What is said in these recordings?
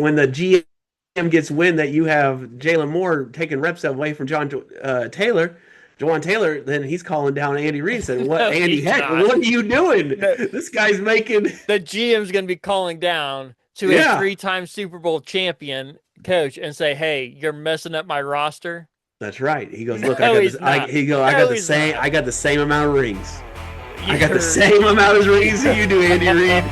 when the GM gets wind that you have Jalen Moore taking reps away from Taylor, Jawan Taylor, then he's calling down Andy Reid and said, "What, No, Andy he's Heck? not. What are you doing? No, This guy's making." the GM's going to be calling down to a Yeah, three-time Super Bowl champion coach and say, "Hey, you're messing up my roster." that's right. He goes, "Look, I No, got this. he's not. I got No, the he's same. not. I got the same amount of rings. I got the You're. same amount of rings that you do, Andy Reid."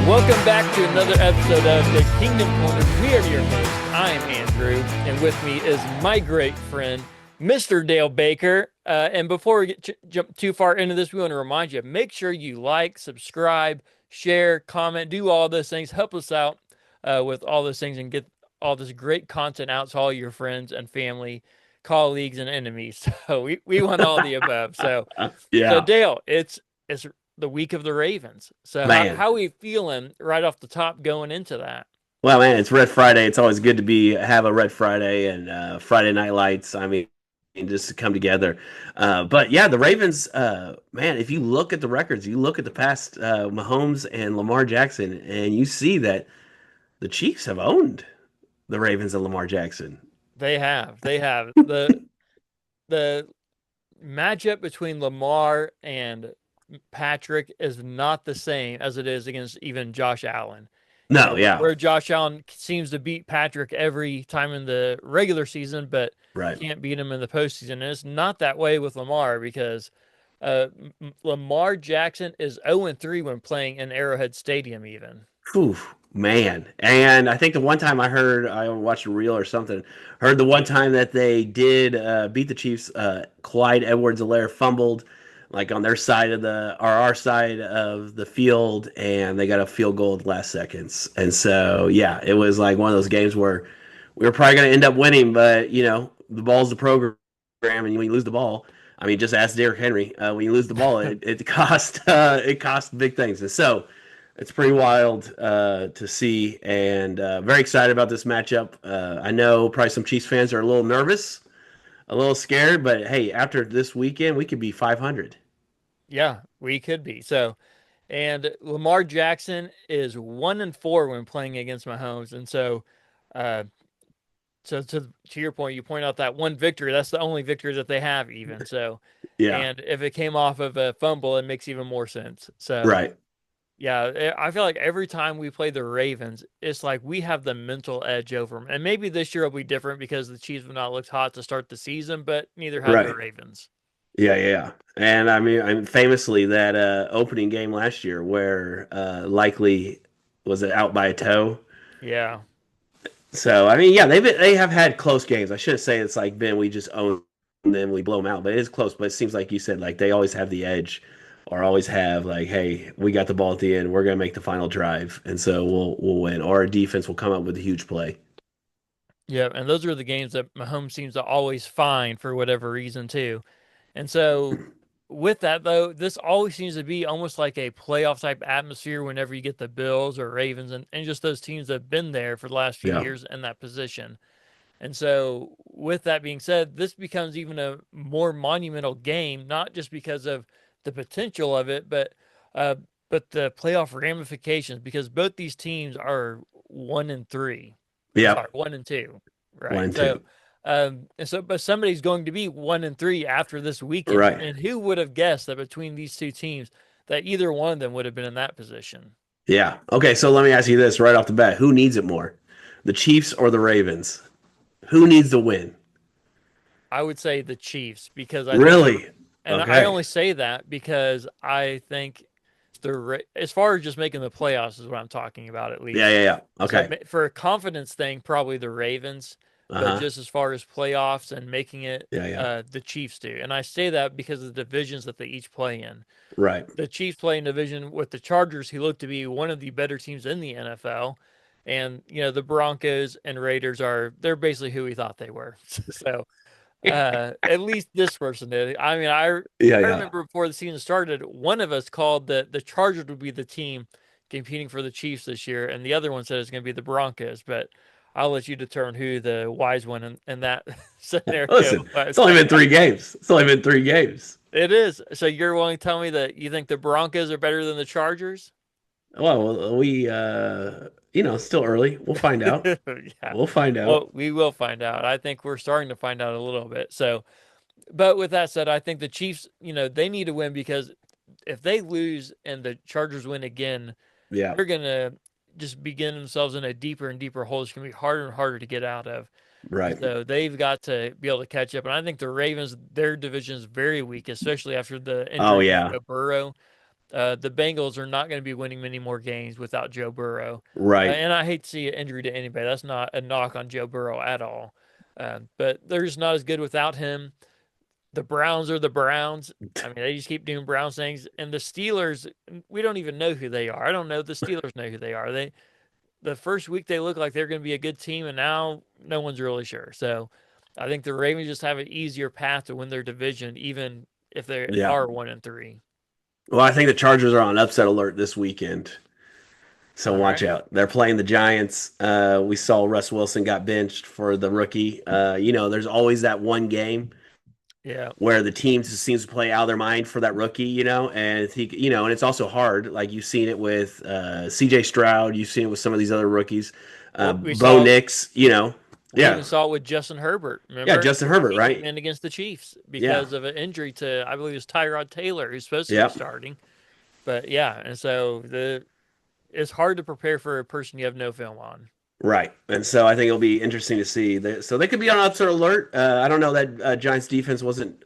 Welcome back to another episode of the Kingdom Corner. We are your host. I am Andrew, and with me is my great friend, Mr. Dale Baker. And before we jump too far into this, we want to remind you, make sure you like, subscribe, share, comment, do all those things. Help us out with all those things and get all this great content out to all your friends and family, colleagues, and enemies. So we want all the above. So Yeah, Dale, it's the week of the Ravens. So man. how are we feeling right off the top going into that? Well, man, it's Red Friday. It's always good to have a Red Friday and Friday Night Lights. I mean, just to come together. But yeah, the Ravens, man, if you look at the records, you look at the past Mahomes and Lamar Jackson, and you see that the Chiefs have owned the Ravens and Lamar Jackson. They have the matchup between Lamar and Patrick is not the same as it is against even Josh Allen. You No, know, yeah, where Josh Allen seems to beat Patrick every time in the regular season, but right. can't beat him in the postseason. And it's not that way with Lamar because uh, Lamar Jackson is 0-3 when playing in Arrowhead Stadium, even. Whew, man. And I think the one time I watched a reel or something, heard the one time that they did beat the Chiefs, Clyde Edwards-Helaire fumbled like on their side of our side of the field, and they got a field goal at the last seconds. And so, yeah, it was like one of those games where we were probably going to end up winning, but the ball's the program, and when you lose the ball, I mean, just ask Derrick Henry. When you lose the ball, it cost big things. And so it's pretty wild to see, and very excited about this matchup. I know probably some Chiefs fans are a little nervous, a little scared, but hey, after this weekend, we could be 500. Yeah, we could be. And Lamar Jackson is 1-4 when playing against Mahomes. And uh, so to your point, you point out that one victory. That's the only victory that they have, even. Yeah, And if it came off of a fumble, it makes even more sense. right. Yeah, I feel like every time we play the Ravens, it's like we have the mental edge over them. And maybe this year will be different because the Chiefs have not looked hot to start the season, but neither have the Right. Ravens. Yeah, yeah, yeah. And I mean, famously that opening game last year where likely was it out by a toe. Yeah. So I mean, yeah, they have had close games. I shouldn't say it's like been we just own them, we blow them out, but it is close. But it seems like you said like they always have the edge, or always have like, hey, we got the ball at the end, we're gonna make the final drive, and so we'll win, or our defense will come up with a huge play. Yeah, and those are the games that Mahomes seems to always find for whatever reason too. And so with that though, this always seems to be almost like a playoff type atmosphere whenever you get the Bills or Ravens and just those teams that have been there for the last few Yeah, years in that position. And so with that being said, this becomes even a more monumental game, not just because of the potential of it, uh but the playoff ramifications because both these teams are 1-3. Or yeah, sorry, 1-2, one right? and two, But somebody's going to be 1-3 after this weekend, right? and who would have guessed that between these two teams, that either one of them would have been in that position? Yeah. Okay, so let me ask you this right off the bat: who needs it more, the Chiefs or the Ravens? Who needs to win? I would say the Chiefs because I think Really? and I Okay. only say that because I think as far as just making the playoffs is what I'm talking about at Yeah, least. yeah, yeah. So Okay. for a confidence thing, probably the Ravens, Uh but huh. just as far as playoffs and making it, Yeah, yeah. the Chiefs do. And I say that because of the divisions that they each play in. Right. The Chiefs play in division with the Chargers, who look to be one of the better teams in the NFL. And the Broncos and Raiders they're basically who we thought they were. So at least this person did. I mean, Yeah, I yeah. remember before the season started, one of us called the Chargers would be the team competing for the Chiefs this year, and the other one said it's going to be the Broncos. But I'll let you determine who the wise one in that scenario Listen, it's was. only been 3 games. It's only been 3 games. It is. So you're willing to tell me that you think the Broncos are better than the Chargers? Well, still early. We'll find out. Yeah. We'll find out. Well, we will find out. I think we're starting to find out a little bit. So, but with that said, I think the Chiefs, they need to win because if they lose and the Chargers win again, Yeah, they're gonna just begin themselves in a deeper and deeper hole. It's gonna be harder and harder to get out of. And right. so they've got to be able to catch up. And I think the Ravens, their division is very weak, especially after the Oh injury to yeah, Joe Burrow. The Bengals are not going to be winning many more games without Joe Burrow. right. And I hate to see an injury to anybody. That's not a knock on Joe Burrow at all. But they're just not as good without him. The Browns are the Browns. I mean, they just keep doing Browns things. And the Steelers, we don't even know who they are. I don't know. The Steelers know who they are. The first week they look like they're going to be a good team, and now no one's really sure. So I think the Ravens just have an easier path to win their division, even if they Yeah. are 1-3. Well, I think the Chargers are on upset alert this weekend. So All watch right. out. They're playing the Giants. We saw Russ Wilson got benched for the rookie. There's always that one game Yeah. where the team just seems to play out of their mind for that rookie, and and it's also hard. Like you've seen it with C.J. Stroud, you've seen it with some of these other rookies, Well, Bo Nix, we yeah, even saw it with Justin Herbert. yeah, Remember, Justin Herbert, he came right? in against the Chiefs Yeah, because of an injury to, I believe, it was Tyrod Taylor, who's supposed to be yeah, starting. But yeah, and so it's hard to prepare for a person you have no film on. right. And so I think it'll be interesting to see. So they could be on upset alert. I don't know that Giants defense wasn't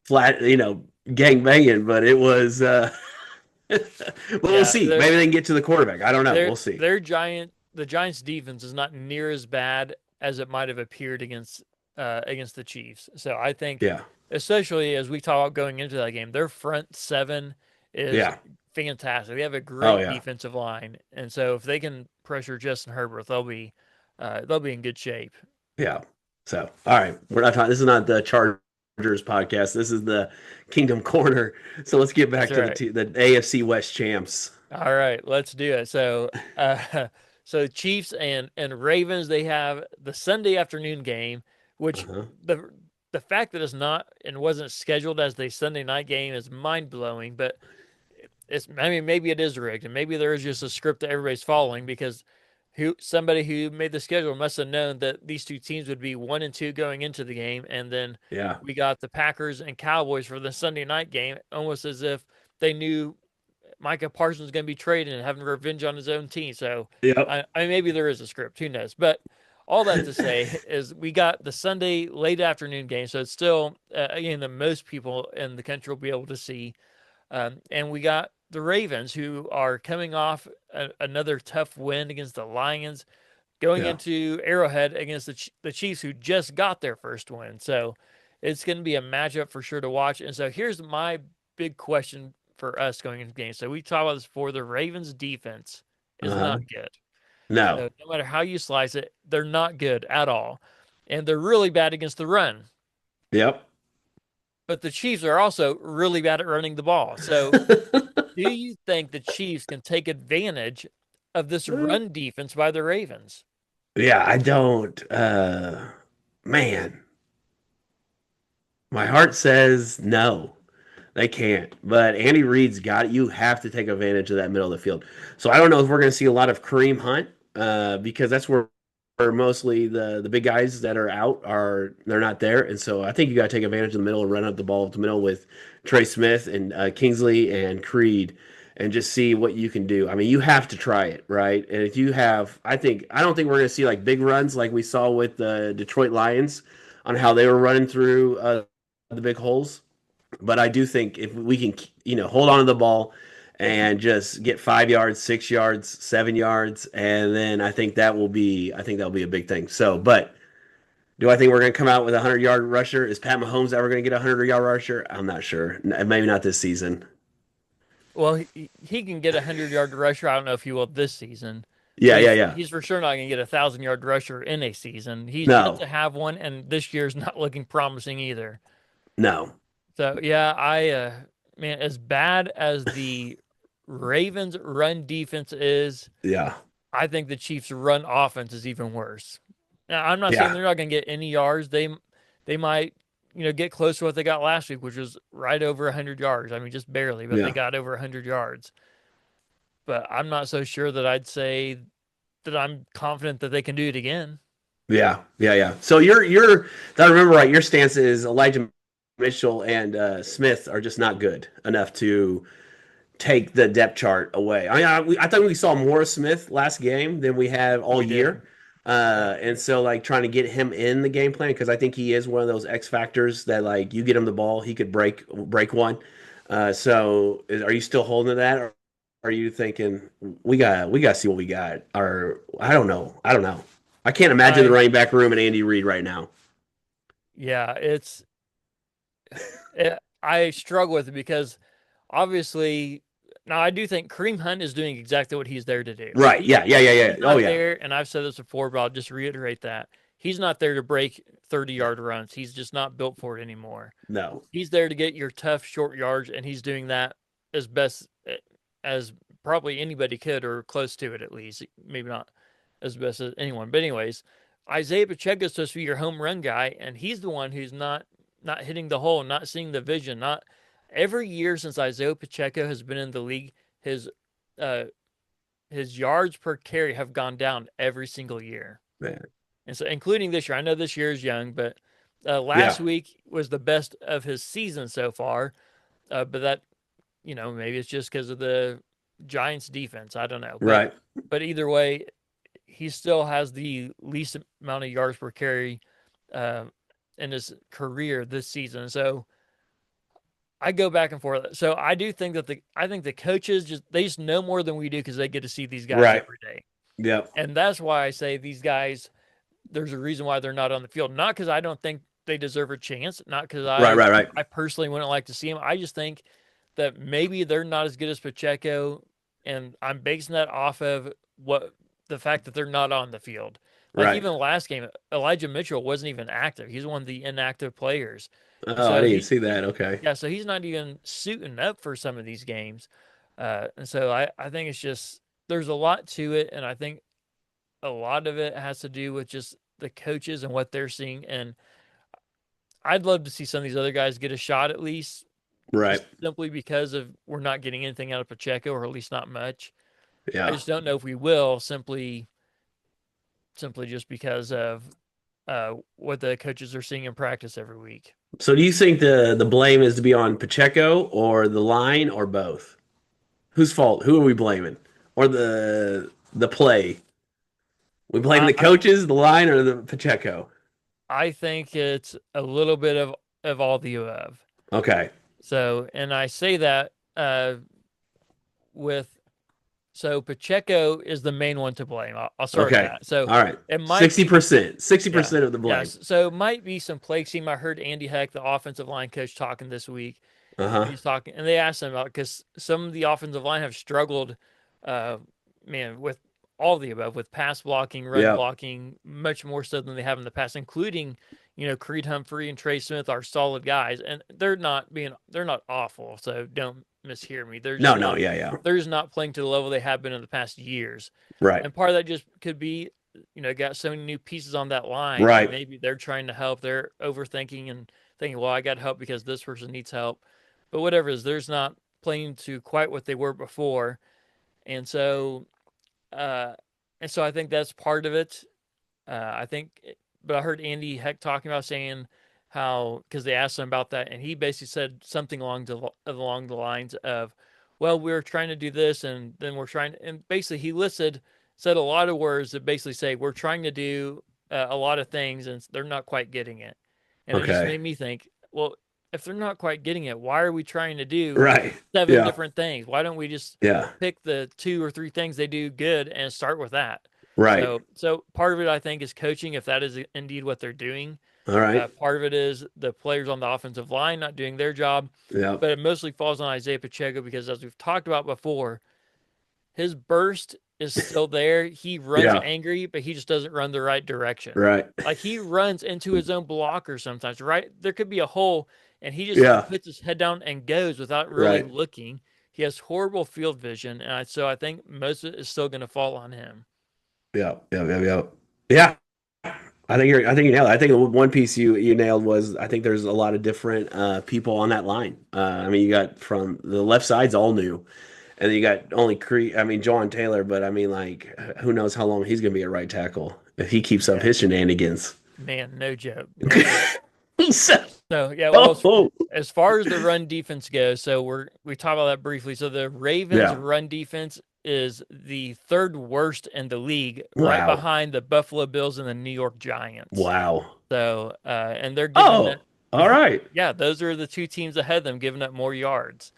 flat, gang banging, but it was. But we'll Yeah, see. Maybe they can get to the quarterback. I don't know. We'll see. the Giants defense is not near as bad as it might have appeared against the Chiefs. So I think, Yeah, especially as we talk about going into that game, their front seven is yeah. fantastic. They have a Oh great yeah. defensive line, and so if they can pressure Justin Herbert, they'll be in good shape. Yeah. So, all right, we're not talking. This is not the Chargers podcast. This is the Kingdom Corner. So let's get That's back to right. the AFC West champs. All right, let's do it. So, so Chiefs and Ravens, they have the Sunday afternoon game, which Uh-huh. the fact that it's not and wasn't scheduled as the Sunday night game is mind blowing. But I mean, maybe it is rigged, and maybe there is just a script that everybody's following because somebody who made the schedule must have known that these two teams would be 1-2 going into the game, and then Yeah. we got the Packers and Cowboys for the Sunday night game, almost as if they knew Micah Parsons is going to be traded and having revenge on his own team. So Yep. I maybe there is a script, who knows? But all that to say is we got the Sunday late afternoon game, so it's still again that most people in the country will be able to see. And we got the Ravens, who are coming off another tough win against the Lions, going Yeah. into Arrowhead against the Chiefs, who just got their first win. So it's going to be a matchup for sure to watch. And so here's my big question for us going into the game. So we talked about this before. The Ravens' defense is Uh-huh. not good. No. So no matter how you slice it, they're not good at all. And they're really bad against the run. Yep. But the Chiefs are also really bad at running the ball. So do you think the Chiefs can take advantage of this run defense by the Ravens? Yeah, I don't. Man, my heart says no. They can't. But Andy Reid's got it. You have to take advantage of that middle of the field. So I don't know if we're going to see a lot of Kareem Hunt because that's where mostly the big guys that are out they're not there. And so I think you got to take advantage of the middle and run up the ball up the middle with Trey Smith and Kingsley and Creed and just see what you can do. I mean, you have to try it, right? And if you have, I don't think we're going to see like big runs like we saw with the Detroit Lions on how they were running through the big holes, but I do think if we can, hold on to the ball and just get 5 yards, 6 yards, 7 yards, and then I think that'll be a big thing. So, but do I think we're going to come out with a 100-yard rusher? Is Pat Mahomes ever going to get a 100-yard rusher? I'm not sure. Maybe not this season. Well, he can get a 100-yard rusher. I don't know if he will this season, but Yeah, yeah, yeah. he's for sure not going to get a 1,000-yard rusher in a season. He's yet No, to have one, and this year's not looking promising either. no. So yeah, man, as bad as the Ravens' run defense is, Yeah, I think the Chiefs' run offense is even worse. Now, I'm not saying Yeah. they're not going to get any yards. They might, get close to what they got last week, which was right over 100 yards. I mean, just barely, but they Yeah. got over 100 yards. But I'm not so sure that I'd say that I'm confident that they can do it again. Yeah. Yeah. Yeah. So if I remember right, your stance is Elijah Mitchell and Smith are just not good enough to take the depth chart away. I thought we saw more Smith last game than we have all We did. year. Yeah. And so like trying to get him in the game plan because I think he is one of those X factors that like you get him the ball, he could break one. Are you still holding to that, or are you thinking we got to see what we got? Or I don't know. I can't imagine the I running back room and Andy Reid right now. yeah, I struggle with it because obviously now I do think Kareem Hunt is doing exactly what he's there to do. Right? Yeah. Yeah. Yeah. Yeah. He's Oh not yeah. there, and I've said this before, but I'll just reiterate that. He's not there to break 30-yard runs. He's just not built for it anymore. No. He's there to get your tough short yards, and he's doing that as best as probably anybody could, or close to it at least. Maybe not as best as anyone, but anyways, Isaiah Pacheco is supposed to be your home run guy, and he's the one who's not hitting the hole, not seeing the vision. Not every year since Isaiah Pacheco has been in the league, his uh, his yards per carry have gone down every single year, Man. and so including this year. I know this year is young, but last Yeah. week was the best of his season so far. But that maybe it's just because of the Giants defense. I don't know, Right. but either way, he still has the least amount of yards per carry uh, in his career this season. So I go back and forth. So I do think that I think the coaches just know more than we do because they get to see these guys Right. every day, Yep. and that's why I say these guys. There's a reason why they're not on the field. Not because I don't think they deserve a chance. Not because Right. Right. Right. I personally wouldn't like to see them. I just think that maybe they're not as good as Pacheco, and I'm basing that off of what the fact that they're not on the field. Like Right. even last game, Elijah Mitchell wasn't even active. He's one of the inactive players, and Oh, I so didn't see that. Okay. so he's not even suiting up for some of these games. And so I think it's just there's a lot to it, and I think a lot of it has to do with just the coaches and what they're seeing. And I'd love to see some of these other guys get a shot at least, Right. just simply because of we're not getting anything out of Pacheco, or at least not much. I Yeah. just don't know if we will simply just because of what the coaches are seeing in practice every week. So do you think the blame is to be on Pacheco or the line or both? Whose fault? Who are we blaming? Or the play? We blame I the coaches, the line, or the Pacheco? I think it's a little bit of all the above. Okay. So, and I say that with so Pacheco is the main one to blame. I'll start with Okay. that. So All right. it might Sixty be percent. Sixty yeah. percent of the blame. Yes. So it might be some play scheme. I heard Andy Heck, the offensive line coach, talking this week. Uh-huh. He's talking, and they asked him about because some of the offensive line have struggled, uh, man, with all the above, with pass blocking, run Yeah. blocking, much more so than they have in the past, including Creed Humphrey and Trey Smith are solid guys, and they're not awful. So don't mishear me. No, no, yeah, yeah. They're just not playing to the level they have been in the past years, Right. and part of that just could be got so many new pieces on that line, and Right. maybe they're trying to help. They're overthinking and thinking, well, I got help because this person needs help. But whatever it is, there's not playing to quite what they were before. And so uh I think that's part of it. I think but I heard Andy Heck talking about saying how because they asked him about that, and he basically said something along the lines of, well, we're trying to do this, and then we're trying and basically he said a lot of words that basically say we're trying to do a lot of things, and they're not quite getting it. And it just Okay. made me think, well, if they're not quite getting it, why are we trying to do Right. seven Yeah. different things? Why don't we just Yeah. pick the two or three things they do good and start with that? Right. So part of it, I think, is coaching, if that is indeed what they're doing. All right. Part of it is the players on the offensive line not doing their job, Yeah. but it mostly falls on Isaiah Pacheco because, as we've talked about before, his burst is still there. He runs Yeah. angry, but he just doesn't run the right direction. Right. Like he runs into his own blocker sometimes, right? There could be a hole, and he just Yeah. puts his head down and goes without really Right. looking. He has horrible field vision, and so I think most of it is still going to fall on him. Yeah, yeah, yeah, yeah. Yeah, I think you nailed it. I think the one piece you nailed was I think there's a lot of different people on that line. I mean, you got from the left side's all new, and then you got only I mean, John Taylor, but I mean, like, who knows how long he's going to be at right tackle if he keeps up Yeah, his shenanigans. man, no joke, no joke. He's so, So yeah, well, oh, as far as the run defense goes, so we talked about that briefly. So the Ravens' yeah. run defense is the third worst in the league, right Wow. behind the Buffalo Bills and the New York Giants. Wow. So and they're giving Oh, it, all right. yeah, those are the two teams ahead of them, giving up more yards.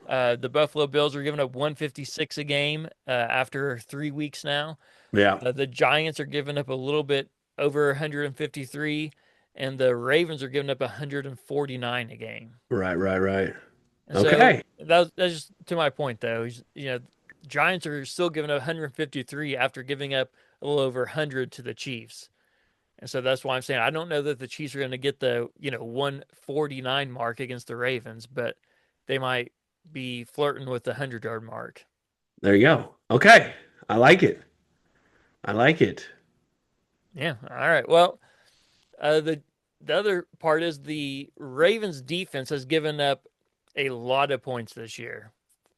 The Buffalo Bills are giving up 156 a game after 3 weeks now. Yeah. The Giants are giving up a little bit over 153, and the Ravens are giving up 149 a game. Right, right, right. And so Okay. that's just to my point, though. Giants are still giving up 153 after giving up a little over 100 to the Chiefs. And so that's why I'm saying I don't know that the Chiefs are going to get the 149 mark against the Ravens, but they might be flirting with the 100-yard mark. There you go. Okay. I like it. I like it. Yeah. All right. Well, the other part is the Ravens defense has given up a lot of points this year.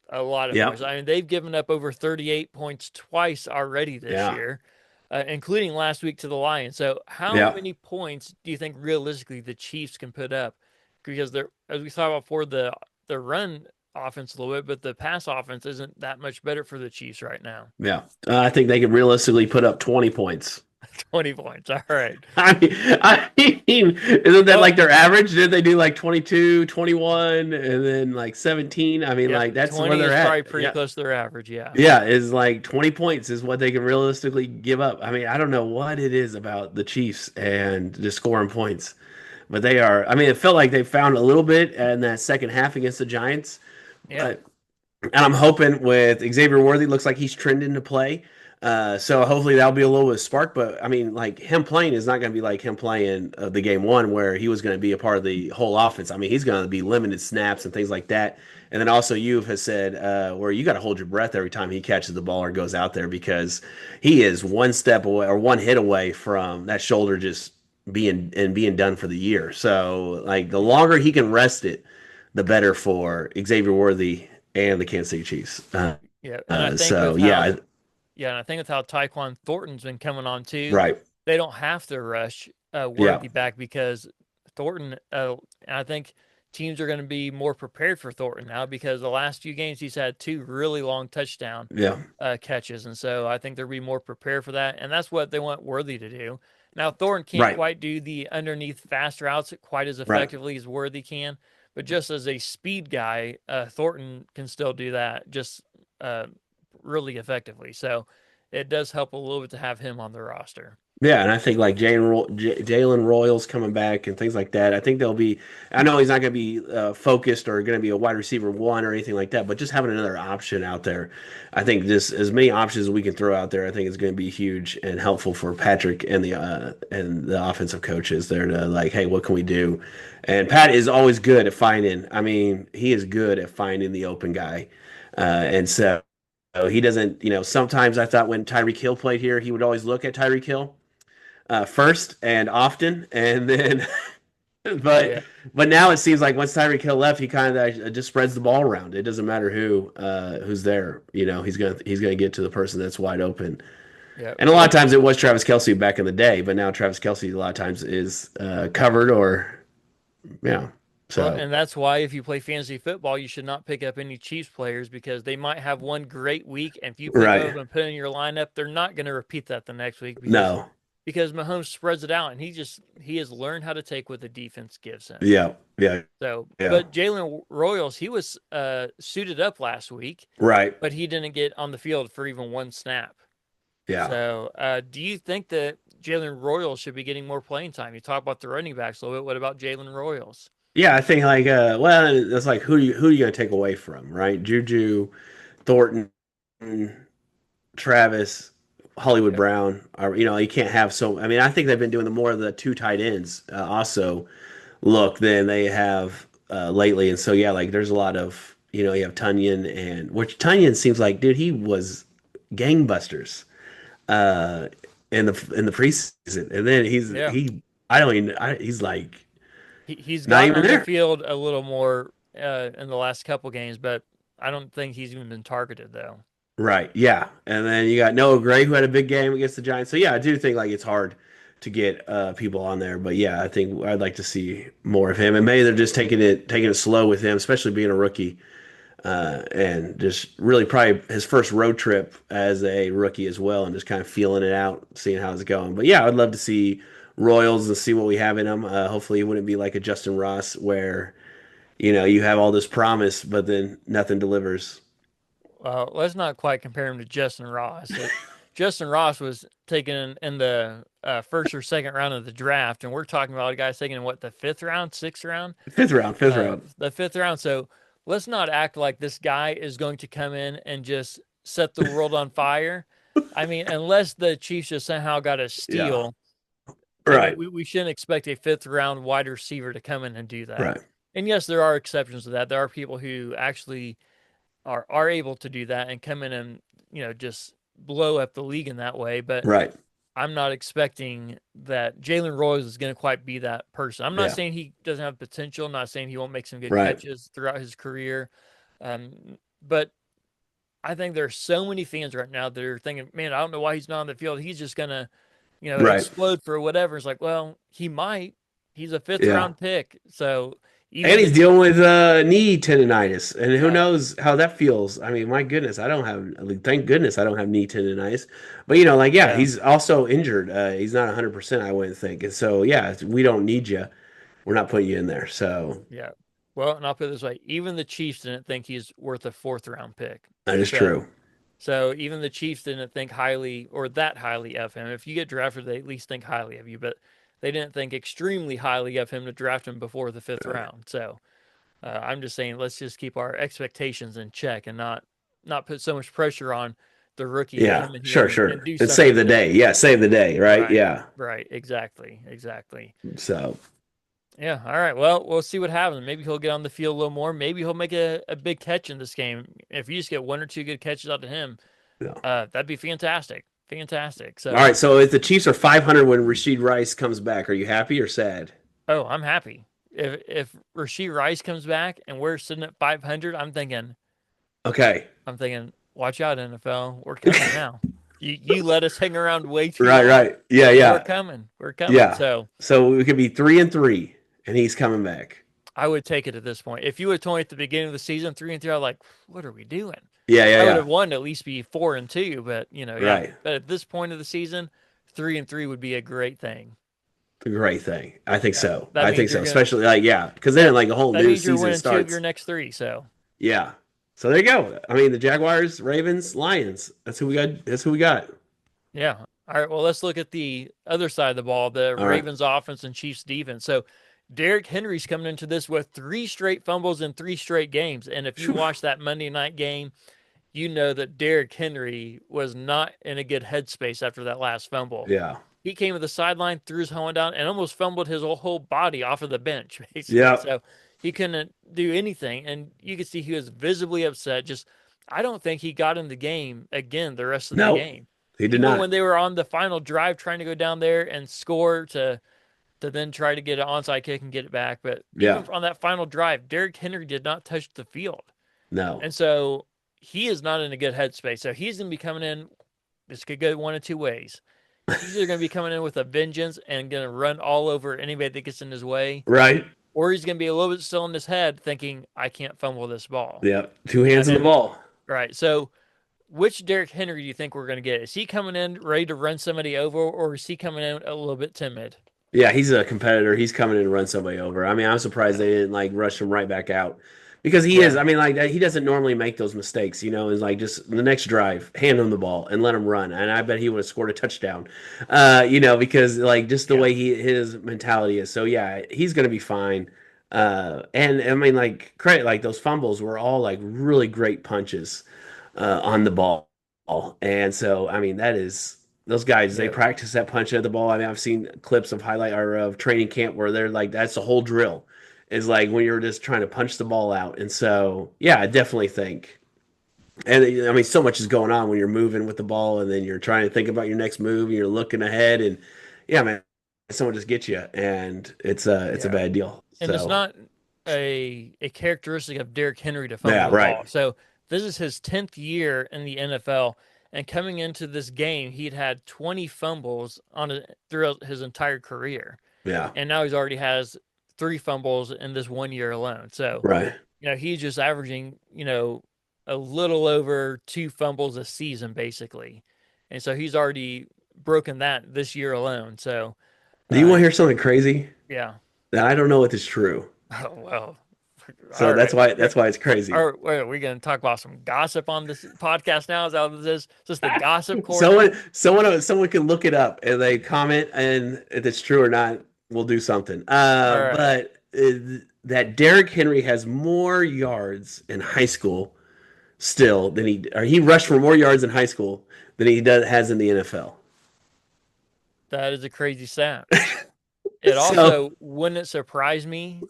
A lot of Yeah. points. I mean, they've given up over 38 points twice already this Yeah. year, including last week to the Lions. So, how Yeah. many points do you think realistically the Chiefs can put up? Because they're, as we talked about before, the run offense a little bit, but the pass offense isn't that much better for the Chiefs right now. Yeah. I think they could realistically put up 20 points. 20 points. All right. I mean, isn't that Well, like their average? Did they do like 22, 21, and then like 17? I mean, yep. like that's where 20 they're is probably at. pretty Yeah. close to their average. Yeah. Yeah, is like 20 points is what they can realistically give up. I mean, I don't know what it is about the Chiefs and just scoring points, but they are. I mean, it felt like they found a little bit in that second half against the Giants, Yeah. but and I'm hoping with Xavier Worthy looks like he's trending to play. So hopefully that'll be a little bit of spark. But I mean, like him playing is not going to be like him playing the game one where he was going to be a part of the whole offense. I mean, he's going to be limited snaps and things like that. And then also you have said where you got to hold your breath every time he catches the ball or goes out there because he is one step away or one hit away from that shoulder just being done for the year. So like the longer he can rest it, the better for Xavier Worthy and the Kansas City Chiefs. Yeah. And I think So with yeah, how Yeah, and I think with how Tyquan Thornton's been coming on too, right, they don't have to rush yeah, Worthy back because Thornton. And I think teams are going to be more prepared for Thornton now because the last few games he's had two really long touchdown yeah, catches, and so I think they'll be more prepared for that, and that's what they want Worthy to do. Now Thornton can't right, quite do the underneath fast routes quite as right. effectively as Worthy can, but just as a speed guy, Thornton can still do that just uh, really effectively. So it does help a little bit to have him on the roster. Yeah, and I think like Jalen Royals coming back and things like that. I think they'll be. I know he's not going to be focused or going to be a wide receiver one or anything like that, but just having another option out there, I think just as many options as we can throw out there, I think it's going to be huge and helpful for Patrick and the offensive coaches there to like, hey, what can we do? And Pat is always good at finding. I mean, he is good at finding the open guy, and so. He doesn't, sometimes I thought when Tyreek Hill played here, he would always look at Tyreek Hill first and often, and then Oh but yeah, but now it seems like once Tyreek Hill left, he kind of just spreads the ball around. It doesn't matter who's there. He's gonna get to the person that's wide open. yeah. And a lot of times it was Travis Kelce back in the day, but now Travis Kelce a lot of times is covered or yeah. Well, So and that's why if you play fantasy football, you should not pick up any Chiefs players because they might have one great week, and if you pick them right, up and put in your lineup, they're not going to repeat that the next week no, because Mahomes spreads it out, and he has learned how to take what the defense gives him. yeah, yeah, So, yeah, but Jalen Royals, he was suited up last week, right, but he didn't get on the field for even one snap. yeah. So, do you think that Jalen Royals should be getting more playing time? You talk about the running backs a little bit. What about Jalen Royals? Yeah, I think like well, that's like who are you gonna take away from, right? Juju, Thornton, Travis, Hollywood Yep. Brown, or you can't have so. I mean, I think they've been doing the more of the two tight ends also look than they have lately, and so yeah, like there's a lot of you have Tunyon and which Tunyon seems like dude he was gangbusters uh, in the preseason, and then Yeah. I don't even he's like He's not gotten even on the there. field a little more in the last couple games, but I don't think he's even been targeted though. Right. Yeah. And then you got Noah Gray who had a big game against the Giants. So yeah, I do think like it's hard to get people on there. But yeah, I think I'd like to see more of him. And maybe they're just taking it slow with him, especially being a rookie. And just really probably his first road trip as a rookie as well, and just kind of feeling it out, seeing how it's going. But yeah, I'd love to see Royals and see what we have in him. Hopefully, it wouldn't be like a Justin Ross where you have all this promise, but then nothing delivers. Let's not quite compare him to Justin Ross. Justin Ross was taken in the first or second round of the draft, and we're talking about a guy taken in what, the fifth round, sixth round, Fifth round, fifth round. the fifth round. So let's not act like this guy is going to come in and just set the world on fire. I mean, unless the Chiefs just somehow got a Yeah. steal, I mean, Right. we shouldn't expect a fifth round wide receiver to come in and do that. Right. And yes, there are exceptions to that. There are people who actually are able to do that and come in and just blow up the league in that way. But Right. I'm not expecting that Jalen Rose is going to quite be that person. I'm not Yeah. saying he doesn't have potential. I'm not saying he won't make some good Right. catches throughout his career. But I think there's so many fans right now that are thinking, man, I don't know why he's not on the field. He's just gonna, Right. explode for whatever. It's like, well, he might. He's a fifth Yeah. round pick, so And even the he's dealing with knee tendonitis, and who right, knows how that feels. I mean, my goodness, I don't have. Like, thank goodness I don't have knee tendonitis. But like, yeah, yeah, he's also injured. He's not 100%, I wouldn't think. And so, yeah, we don't need you. We're not putting you in there. So yeah. Well, and I'll put it this way: even the Chiefs didn't think he's worth a fourth round pick. that is So, true. even the Chiefs didn't think highly or that highly of him. If you get drafted, they at least think highly of you, but they didn't think extremely highly of him to draft him before the fifth Right. round. So, I'm just saying, let's just keep our expectations in check and not put so much pressure on the rookie to Yeah, come in here sure, and sure. do And save something the day. good. Yeah, save the day. Right. Right, Yeah. right, exactly, exactly. So, Yeah, all right. Well, we'll see what happens. Maybe he'll get on the field a little more. Maybe he'll make a big catch in this game. If you just get one or two good catches out of him, yeah. that'd be fantastic. Fantastic. All So, right. So, if the Chiefs are 500 when Rasheed Rice comes back, are you happy or sad? oh, I'm happy. If Rasheed Rice comes back and we're sitting at 500, Okay. I'm thinking, watch out, NFL. We're coming now. You let us hang around way too Right. long. Right. Yeah. We're Yeah. coming. We're coming. Yeah. So So we could be 3-3, and he's coming back. I would take it at this point. If you would have told me at the beginning of the season 3-3, I'm like, what are we doing? Yeah, yeah, I would yeah. have wanted to at least be 4-2, but yeah. Right. But at this point of the season, 3-3 would be a great thing. The great thing. I think Yeah, so. I think so. gonna Especially like yeah, because then that like a whole that new means you're season winning two of your starts. next three. So Yeah. So there you go. I mean, the Jaguars, Ravens, Lions. That's who we got. That's who we got. yeah. All right. Well, let's look at the other side of the ball, the All right. Ravens offense and Chiefs defense. So Derrick Henry's coming into this with three straight fumbles in three straight games. And if you Phew. watch that Monday night game, you know that Derrick Henry was not in a good headspace after that last fumble. Yeah. He came to the sideline, threw his helmet down, and almost fumbled his whole body off of the bench, basically. Yeah. So he couldn't do anything. And you could see he was visibly upset. Just, I don't think he got in the game again the rest of the No, game. he did Even not. when they were on the final drive trying to go down there and score to then try to get an onside kick and get it back. But Yeah. even on that final drive, Derrick Henry did not touch the field. No. And so he is not in a good headspace. So he's going to be coming in. This could go one of two ways. He's either going to be coming in with a vengeance and going to run all over anybody that gets in his way, Right. or he's going to be a little bit still in his head thinking, I can't fumble this ball. Yeah. Two hands on the And ball. right. So which Derrick Henry do you think we're going to get? Is he coming in ready to run somebody over, or is he coming in a little bit timid? Yeah, he's a competitor. He's coming in to run somebody over. I mean, I'm surprised Yeah. they didn't like rush him right back out because he is. Yeah. I mean, like he doesn't normally make those mistakes. Is like just the next drive, hand him the ball and let him run, and I bet he would have scored a touchdown. Because like just the Yeah. way his mentality is. So yeah, he's gonna be fine. And I mean, like credit, like those fumbles were all like really great punches on the ball, and so I mean that is those guys, they Yeah. practice that punch at the ball. I mean, I've seen clips of highlight or of training camp where they're like, that's the whole drill. Is like when you're just trying to punch the ball out. And so, yeah, I definitely think And I mean, so much is going on when you're moving with the ball, and then you're trying to think about your next move, and you're looking ahead, and yeah, man, someone just gets you, and it's a Yeah. bad deal. And it's So not a characteristic of Derrick Henry to fumble yeah, the right, ball. So this is his 10th year in the NFL, and coming into this game, he'd had 20 fumbles throughout his entire career, yeah, and now he's already has 3 fumbles in this 1 year alone. So right. he's just averaging a little over 2 fumbles a season basically, and so he's already broken that this year alone. So Do you want uh, to hear something crazy yeah. that I don't know if it's true? Oh well. So All that's right. why that's why it's crazy. Are we going to talk about some gossip on this podcast now? Is that what this is? Is this the gossip corner? Someone can look it up and they comment, and if it's true or not, we'll do something. All right. But that Derrick Henry has more yards in high school still than he rushed for more yards in high school than he has in the NFL. That is a crazy stat. It So, also wouldn't surprise me.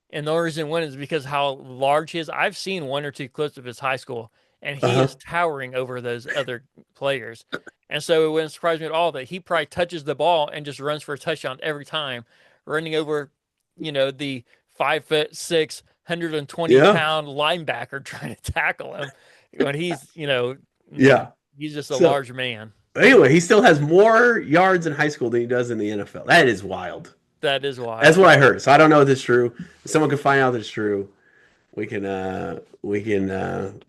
And the only reason when is because how large he is. I've seen 1 or 2 clips of his high school, and he uh-huh. is towering over those other players. And so it wouldn't surprise me at all that he probably touches the ball and just runs for a touchdown every time, running over, the 5'6", 120 Yeah. pound linebacker trying to tackle him when Yeah. he's just a So, large man. anyway, he still has more yards in high school than he does in the NFL. That is wild. That is That's wild. what I heard. So I don't know if this is true. If someone can find out if it's true, we can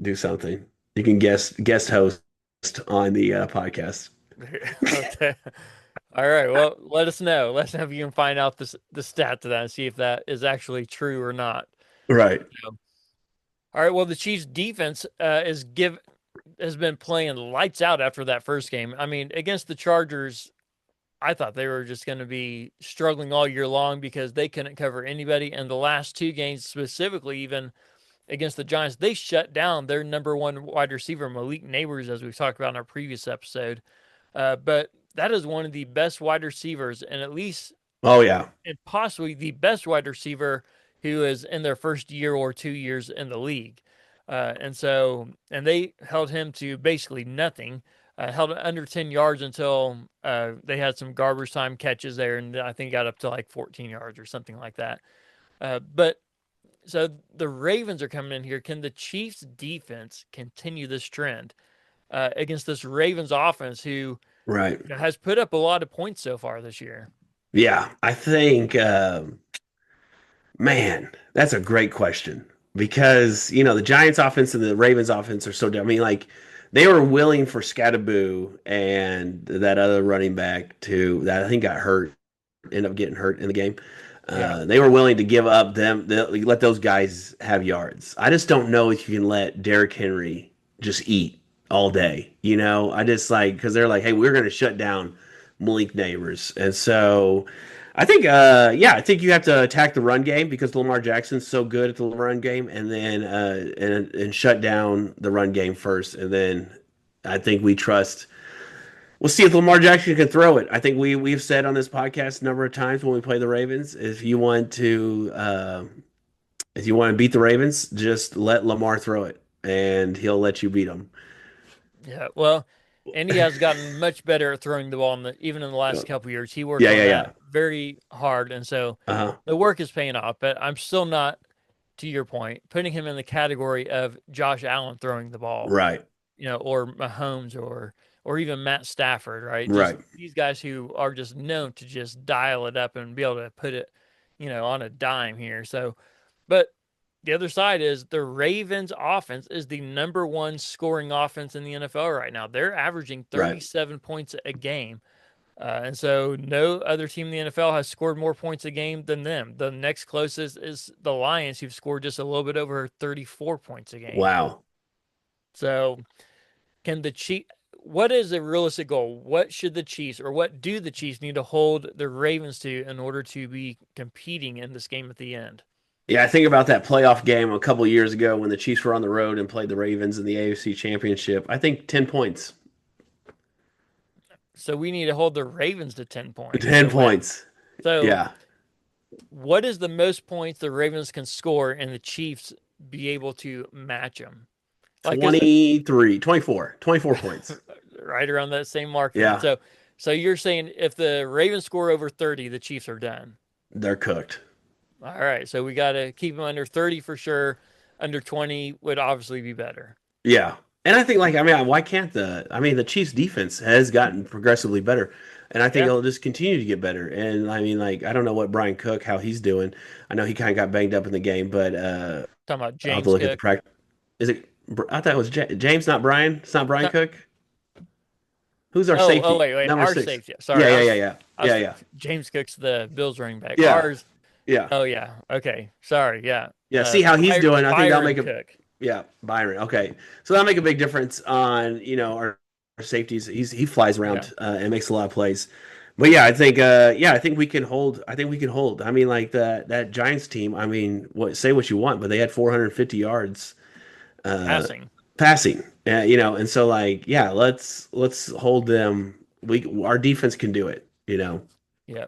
do something. You can guest host on the podcast. Okay. All right. Well, let us know. Let us know if you can find out the stat to that and see if that is actually true or not. Right. So, all right. Well, the Chiefs' defense has been playing lights out after that first game. I mean, against the Chargers, I thought they were just going to be struggling all year long because they couldn't cover anybody. And the last 2 games, specifically, even against the Giants, they shut down their number one wide receiver, Malik Neighbors, as we talked about in our previous episode. But that is one of the best wide receivers, and at least Oh yeah. and possibly the best wide receiver who is in their first year or 2 years in the league. And they held him to basically nothing. Held it under 10 yards until they had some garbage time catches there, and I think got up to like 14 yards or something like that. But so the Ravens are coming in here. Can the Chiefs' defense continue this trend against this Ravens offense who Right. has put up a lot of points so far this year? Yeah. I think man, that's a great question because the Giants offense and the Ravens offense are so. I mean, like they were willing for Scatterboo and that other running back to that I think got hurt, ended up getting hurt in the game. Yeah. They were willing to give up let those guys have yards. I just don't know if you can let Derrick Henry just eat all day. I just like because they're like, hey, we're going to shut down Malik Neighbors, and so I think, yeah, I think you have to attack the run game because Lamar Jackson's so good at the run game, and then and shut down the run game first, and then I think we trust. We'll see if Lamar Jackson can throw it. I think we've said on this podcast a number of times when we play the Ravens, if you want to beat the Ravens, just let Lamar throw it, and he'll let you beat them. Yeah, well, and he has gotten much better at throwing the ball even in the last couple years. He worked Yeah, on yeah, that yeah. very hard, and so Uh-huh. the work is paying off. But I'm still not, to your point, putting him in the category of Josh Allen throwing the ball, Right, or Mahomes or even Matt Stafford, right? Just right, these guys who are just known to just dial it up and be able to put it, on a dime here. So, but the other side is the Ravens offense is the number one scoring offense in the NFL right now. They're averaging right. 37 points a game. And so no other team in the NFL has scored more points a game than them. The next closest is the Lions, who've scored just a little bit over 34 points a game. Wow. So can the Chiefs, what is a realistic goal? What should the Chiefs or what do the Chiefs need to hold the Ravens to in order to be competing in this game at the end? Yeah, I think about that playoff game a couple years ago when the Chiefs were on the road and played the Ravens in the AFC Championship. I think 10 points. So we need to hold the Ravens to 10 points 10 to win. points. So Yeah. what is the most points the Ravens can score and the Chiefs be able to match them? Like is 23, 24 points. right around that same mark then. Yeah, So you're saying if the Ravens score over 30, the Chiefs are done. they're cooked. All right, so we got to keep them under 30 for sure. Under 20 would obviously be better. Yeah. And I think, like, I mean, why can't the Chiefs defense has gotten progressively better. And I think Yeah, it'll just continue to get better. And I mean, like, I don't know what Brian Cook, how he's doing. I know he kind of got banged up in the game, but talking about I'll have to James look at the Cook. practice. Is it, I thought it was James, not Brian. It's not Brian No, Cook. Who's our oh, safety? wait, Number our six. safety. Yeah, Sorry, yeah, yeah, yeah. I was Yeah, yeah. James Cook's the Bills running back. Yeah. Ours. Yeah. Oh yeah, okay. Sorry, yeah. Yeah. See how he's doing. I think that'll make Byron a Cook. yeah, Byron. Okay. So that'll make a big difference on, our safeties. He flies Yeah, around and makes a lot of plays. But yeah, I think we can hold. I think we can hold. I mean, like that Giants team, I mean, say what you want, but they had 450 yards passing. passing. And so like, yeah, let's hold them. Our defense can do it. Yeah.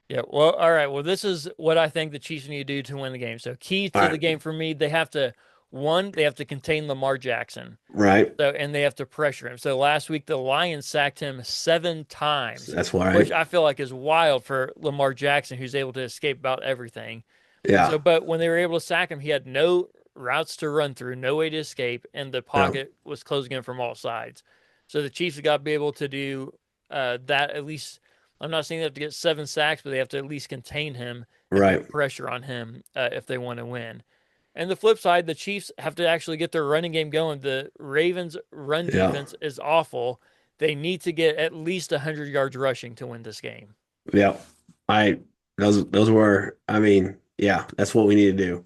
Yeah. Well, all right. Well, this is what I think the Chiefs need to do to win the game. So, key All to the right. game for me, they have to one, they have to contain Lamar Jackson. Right. So, and they have to pressure him. So last week the Lions sacked him 7 times, That's why. which I feel like is wild for Lamar Jackson, who's able to escape about everything. Yeah. So, but when they were able to sack him, he had no routes to run through, no way to escape, and the Yeah. pocket was closing in from all sides. So the Chiefs have got to be able to do that at least. I'm not saying they have to get 7 sacks, but they have to at least contain him and Right. put pressure on him if they want to win. And the flip side, the Chiefs have to actually get their running game going. The Ravens' run Yeah. defense is awful. They need to get at least 100 yards rushing to win this game. Yeah. I those were. I mean, yeah, that's what we need to do.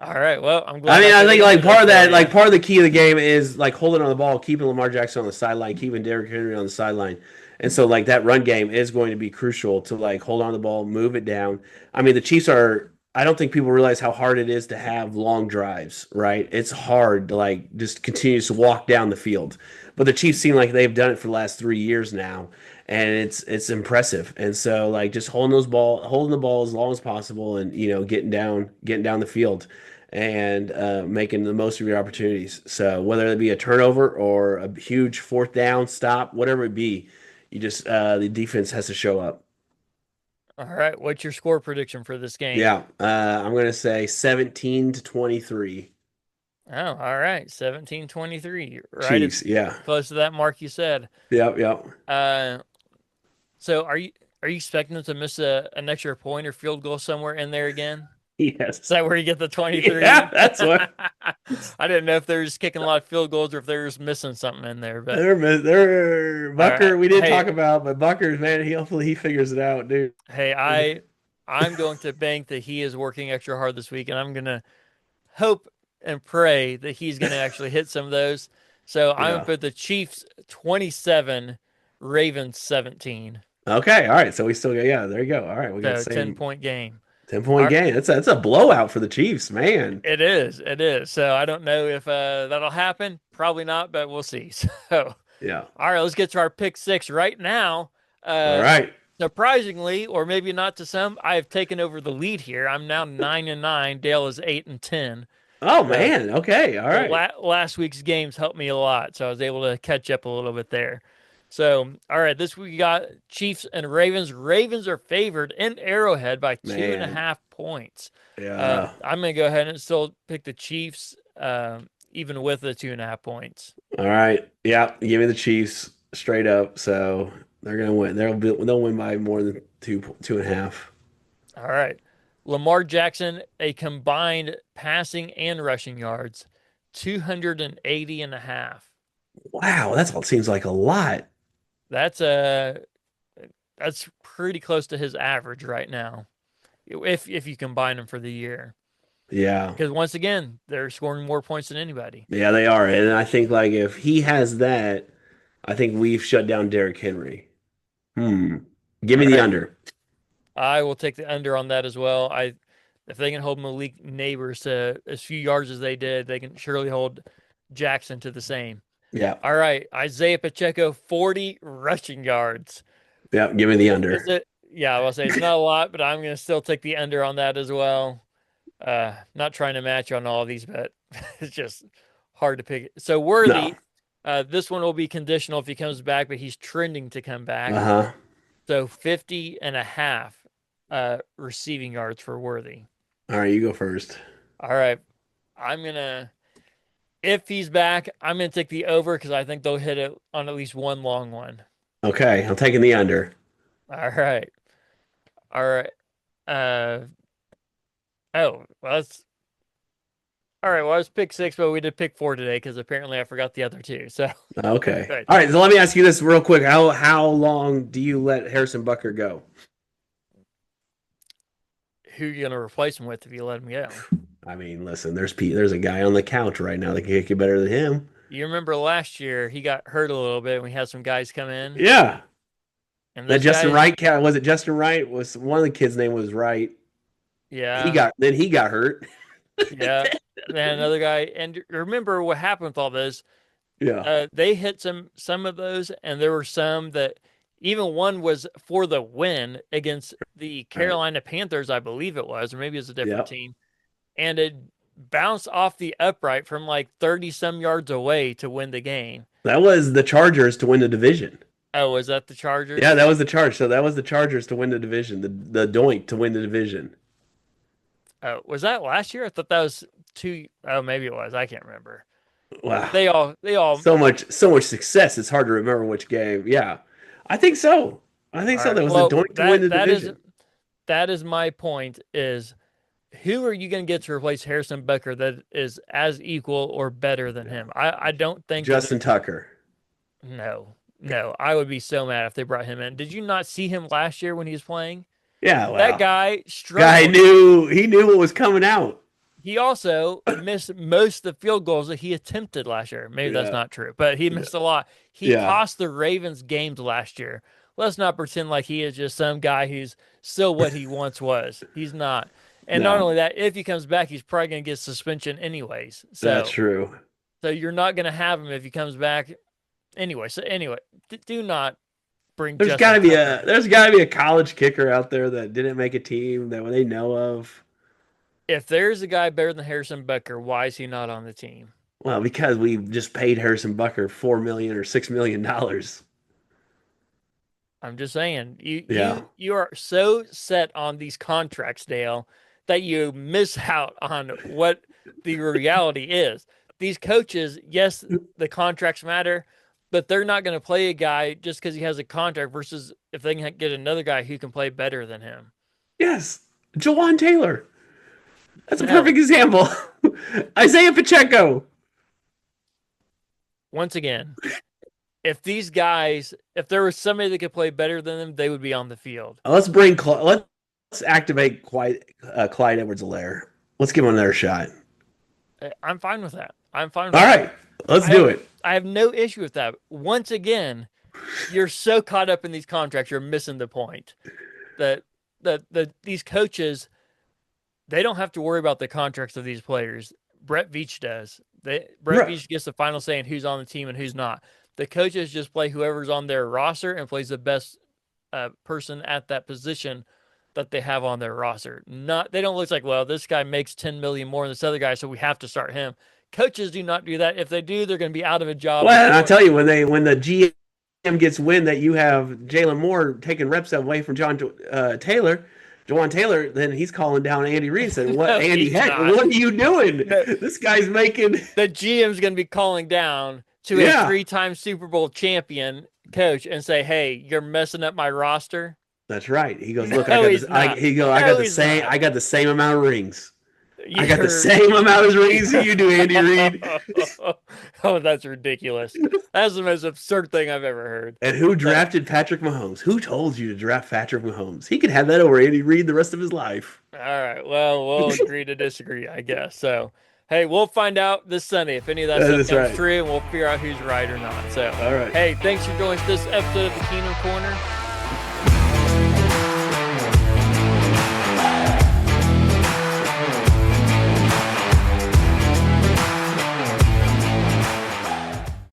All right. Well, I'm I glad mean, I I could think answer like those part of for that, you. like part of the key of the game is like holding on the ball, keeping Lamar Jackson on the sideline, keeping Derrick Henry on the sideline. And so like that run game is going to be crucial to like hold on the ball, move it down. I mean, the Chiefs are I don't think people realize how hard it is to have long drives, right? It's hard to like just continue to walk down the field. But the Chiefs seem like they've done it for the last 3 years now, and it's impressive. And so like just holding the ball as long as possible, and getting down the field and making the most of your opportunities. So whether it be a turnover or a huge fourth down stop, whatever it be, you just the defense has to show up. All right. What's your score prediction for this game? Yeah, I'm gonna say 17-23 Oh, all right. 17-23. Right at Chiefs. Yeah, close to that mark you said. yep, yep. Uh, so are you expecting them to miss an extra point or field goal somewhere in there again? Is Yes, that where you get the 23? yeah, that's what I didn't know if they're just kicking a lot of field goals or if they're just missing something in there. But they're all right, Bucker. We didn't hey, talk about, but Bucker's man. Hopefully he figures it out, dude. hey, I'm going to bank that he is working extra hard this week, and I'm gonna hope and pray that he's gonna actually hit some of those. So I'm gonna Yeah. put the Chiefs 27, Ravens 17. Okay. All right. So we still got There you go. All right. We got the So 10 same point game. 10 point All right. game. That's a blowout for the Chiefs, man. It is. It is. So I don't know if that'll happen. Probably not, but we'll see. So, Yeah. all right, let's get to our pick six right now. All Uh, right. surprisingly, or maybe not to some, I have taken over the lead here. I'm now 9-9. Dale is 8-10. Oh So, man. Okay. All so right. last week's games helped me a lot, so I was able to catch up a little bit there. So, all right, this week we got Chiefs and Ravens. Ravens are favored in Arrowhead by two and a Man. half points. Yeah. I'm going to go ahead and still pick the Chiefs, even with the 2.5 points. All right. Yeah. Give me the Chiefs straight up. So they're gonna win. They'll win by more than two and a half. All right. Lamar Jackson, a combined passing and rushing yards, 280 and a half. Wow. That's what seems like a lot. That's a that's pretty close to his average right now, if you combine them for the year. Yeah. Because once again, they're scoring more points than anybody. Yeah, they are. And I think like if he has that, I think we've shut down Derrick Henry. Hmm. Give All me the right, under. I will take the under on that as well. If they can hold Malik Neighbors to as few yards as they did, they can surely hold Jackson to the same. Yeah. All right, Isaiah Pacheco, 40 rushing yards. Yeah. Give me the Is under. it? Yeah, I will say it's not a lot, but I'm going to still take the under on that as well. Not trying to match on all these, but it's just hard to pick. So No. Worthy, this one will be conditional if he comes back, but he's trending to come back. Uh-huh. So 50 and a half receiving yards for Worthy. All right, you go first. All right. I'm going to, if he's back, I'm going to take the over because I think they'll hit it on at least one long one. Okay, I'm taking the under. All right. All right. Uh, oh, well, that's all right. Well, I was pick six, but we did pick four today because apparently I forgot the other two. So, Okay. good. All right, so let me ask you this real quick. How long do you let Harrison Bucker go? Who are you going to replace him with if you let him go? I mean, listen, there's a guy on the couch right now that can kick you better than him. You remember last year he got hurt a little bit and we had some guys come in. Yeah. And That those Justin guys, Wright cat was it Justin Wright? Was one of the kids' name was Wright. yeah, He got hurt. yeah. Then another guy. And remember what happened with all this? Yeah. They hit some of those, and there were some that even one was for the win against the Right. Carolina Panthers, I believe it was, or maybe it was a different Yep. team, and it bounced off the upright from like 30 some yards away to win the game. That was the Chargers to win the division. Oh, was that the Yeah, Chargers? that was the charge. So that was the Chargers to win the division. The doink to win the division. Oh, was that last year? I thought that was two. Oh, maybe it was. I can't remember. Wow. They all. So much success. It's hard to remember which game. Yeah. I think so. I think All so. right. That was the Well, doink to win the division. that is my point. Is who are you going to get to replace Harrison Becker that is as equal or better than Yeah. him? I don't think that. Justin Tucker. No, no. I would be so mad if they brought him in. Did you not see him last year when he was playing? Yeah, That well. guy Guy struggled. knew he knew what was coming out. He also missed most of the field goals that he attempted last year. Maybe that's Yeah. not true, but he Yeah. missed a lot. He Yeah. cost the Ravens games last year. Let's not pretend like he is just some guy who's still what he once was. He's not. And not No, only that, if he comes back, he's probably going to get suspension anyways. that's So, true. so you're not going to have him if he comes back anyway. So anyway, do not bring Justin Tucker. There's gotta be a college kicker out there that didn't make a team that they know of. If there's a guy better than Harrison Becker, why is he not on the team? Well, because we just paid Harrison Bucker $4 million or $6 million. I'm just saying, you Yeah. you you are so set on these contracts, Dale, that you miss out on what the reality is. These coaches, yes, the contracts matter, but they're not going to play a guy just because he has a contract versus if they can get another guy who can play better than him. Yes. Jawan Taylor. That's a No, perfect example. Isaiah Pacheco. once again, if these guys, if there was somebody that could play better than them, they would be on the field. Let's activate Clyde Edwards-Helaire. Let's give him another shot. I'm fine with that. I'm fine with All that. right. Let's do it. I have no issue with that. Once again, you're so caught up in these contracts, you're missing the point. That these coaches, they don't have to worry about the contracts of these players. Brett Veach does. Brett Right. Veach gets the final say in who's on the team and who's not. The coaches just play whoever's on their roster and plays the best person at that position that they have on their roster. Not they don't look like, well, this guy makes 10 million more than this other guy, so we have to start him. Coaches do not do that. If they do, they're going to be out of a job. Well, and I'll tell you, when the GM gets wind that you have Jalen Moore taking reps away from Jawan Taylor, then he's calling down Andy Reid and saying, "What, No, Andy he's Heck? not. What are you doing? No. This guy's making." The GM's going to be calling down to Yeah. a three-time Super Bowl champion coach and say, "Hey, you're messing up my roster." That's right. He goes, "Look, No, I got he's this. not. I No, got the he's same. not. I got the same amount of rings. I got the You're- same amount of rings that you do, Andy Reid." Oh, that's ridiculous. That's the most absurd thing I've ever heard. And who drafted Patrick Mahomes? Who told you to draft Patrick Mahomes? He could have that over Andy Reid the rest of his life. All right. Well, we'll agree to disagree, I guess. So, hey, we'll find out this Sunday if any of that stuff That's comes right. true, and we'll figure out who's right or not. So, All right. hey, thanks for joining us this episode of the Kingdom Corner.